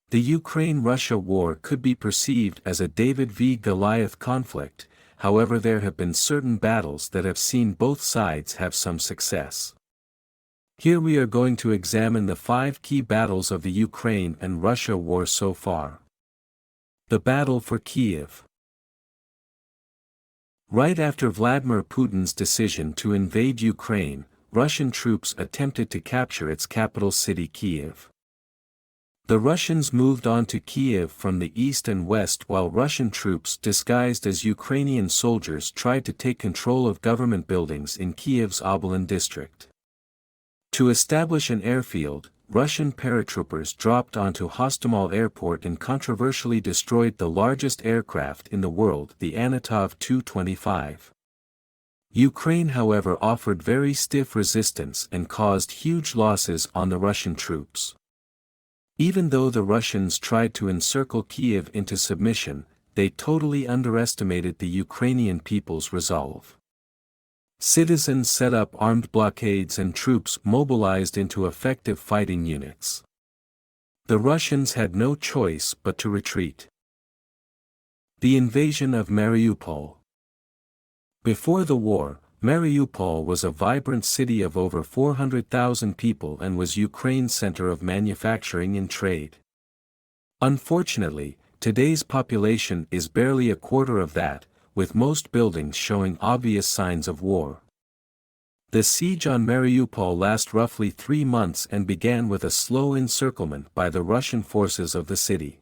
The Ukraine-Russia war could be perceived as a David v. Goliath conflict, however there have been certain battles that have seen both sides have some success. Here we are going to examine the 5 key battles of the Ukraine and Russia war so far. The battle for Kiev. Right after Vladimir Putin's decision to invade Ukraine, Russian troops attempted to capture its capital city Kiev. The Russians moved on to Kiev from the east and west while Russian troops disguised as Ukrainian soldiers tried to take control of government buildings in Kiev's Obolin district. To establish an airfield, Russian paratroopers dropped onto Hostomel airport and controversially destroyed the largest aircraft in the world, the Anatov Tu-25. Ukraine however offered very stiff resistance and caused huge losses on the Russian troops. Even though the Russians tried to encircle Kiev into submission, they totally underestimated the Ukrainian people's resolve. Citizens set up armed blockades and troops mobilized into effective fighting units. The Russians had no choice but to retreat. The invasion of Mariupol. Before the war, Mariupol was a vibrant city of over 400,000 people and was Ukraine's center of manufacturing and trade. Unfortunately, today's population is barely a quarter of that, with most buildings showing obvious signs of war. The siege on Mariupol lasted roughly 3 months and began with a slow encirclement by the Russian forces of the city.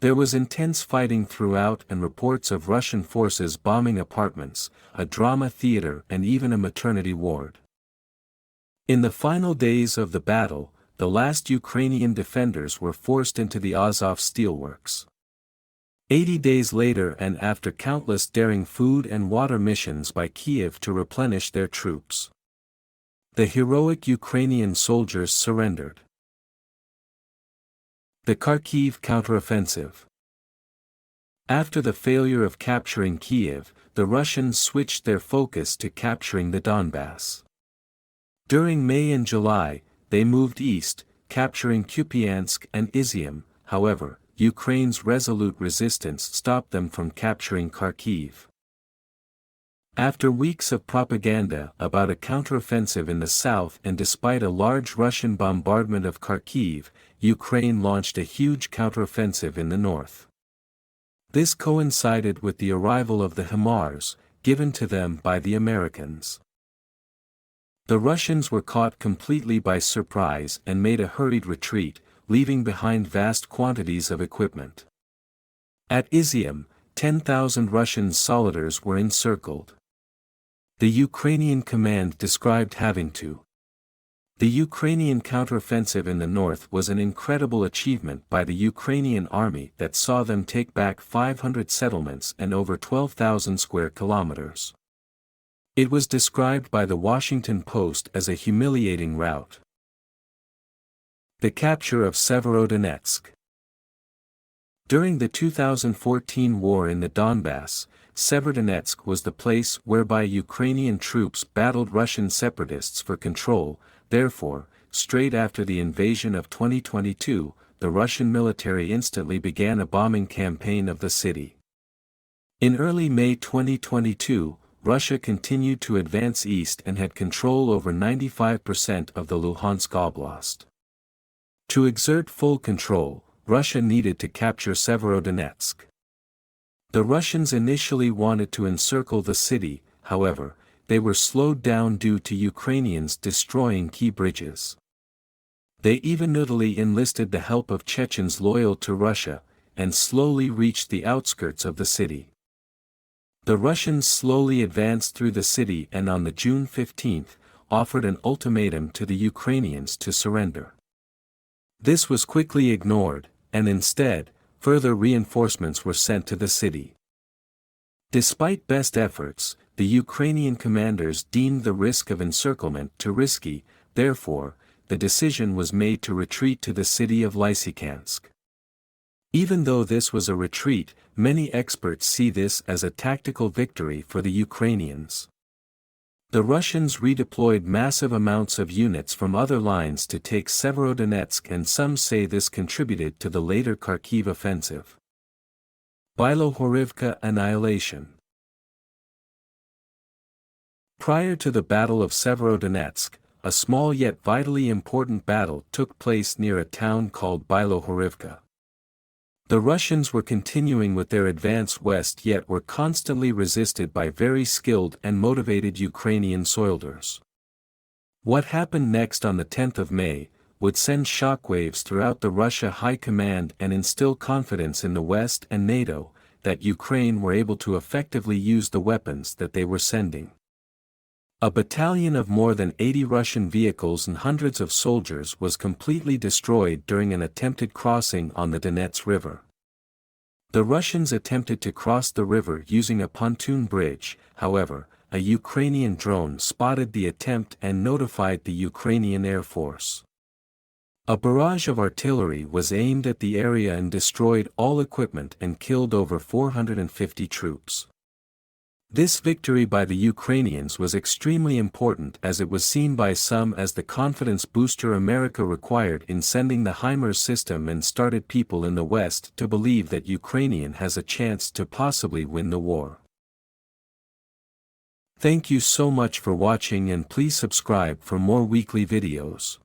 There was intense fighting throughout and reports of Russian forces bombing apartments, a drama theater and even a maternity ward. In the final days of the battle, the last Ukrainian defenders were forced into the Azov steelworks. 80 days later and after countless daring food and water missions by Kiev to replenish their troops, the heroic Ukrainian soldiers surrendered. The Kharkiv counteroffensive. After the failure of capturing Kiev, the Russians switched their focus to capturing the Donbass. During May and July, they moved east, capturing Kupiansk and Izium. However, Ukraine's resolute resistance stopped them from capturing Kharkiv. After weeks of propaganda about a counteroffensive in the south and despite a large Russian bombardment of Kharkiv, Ukraine launched a huge counteroffensive in the north. This coincided with the arrival of the HIMARS, given to them by the Americans. The Russians were caught completely by surprise and made a hurried retreat, leaving behind vast quantities of equipment. At Izium, 10,000 Russian soldiers were encircled. The Ukrainian command described having to. The Ukrainian counteroffensive in the north was an incredible achievement by the Ukrainian army that saw them take back 500 settlements and over 12,000 square kilometers. It was described by the Washington Post as a humiliating rout. The capture of Severodonetsk. During the 2014 war in the Donbass, Severodonetsk was the place whereby Ukrainian troops battled Russian separatists for control. Therefore, straight after the invasion of 2022, the Russian military instantly began a bombing campaign of the city. In early May 2022, Russia continued to advance east and had control over 95% of the Luhansk Oblast. To exert full control, Russia needed to capture Severodonetsk. The Russians initially wanted to encircle the city, however, they were slowed down due to Ukrainians destroying key bridges. They eventually enlisted the help of Chechens loyal to Russia, and slowly reached the outskirts of the city. The Russians slowly advanced through the city and on the June 15, offered an ultimatum to the Ukrainians to surrender. This was quickly ignored, and instead, further reinforcements were sent to the city. Despite best efforts, the Ukrainian commanders deemed the risk of encirclement too risky, therefore, the decision was made to retreat to the city of Lysychansk. Even though this was a retreat, many experts see this as a tactical victory for the Ukrainians. The Russians redeployed massive amounts of units from other lines to take Severodonetsk, and some say this contributed to the later Kharkiv offensive. Bilo Horivka annihilation. Prior to the Battle of Severodonetsk, a small yet vitally important battle took place near a town called Bilo Horivka. The Russians were continuing with their advance west, yet were constantly resisted by very skilled and motivated Ukrainian soldiers. What happened next on the 10th of May would send shockwaves throughout the Russia High Command and instill confidence in the West and NATO that Ukraine were able to effectively use the weapons that they were sending. A battalion of more than 80 Russian vehicles and hundreds of soldiers was completely destroyed during an attempted crossing on the Donetsk River. The Russians attempted to cross the river using a pontoon bridge. However, a Ukrainian drone spotted the attempt and notified the Ukrainian Air Force. A barrage of artillery was aimed at the area and destroyed all equipment and killed over 450 troops. This victory by the Ukrainians was extremely important, as it was seen by some as the confidence booster America required in sending the HIMARS system, and started people in the West to believe that Ukraine has a chance to possibly win the war. Thank you so much for watching, and please subscribe for more weekly videos.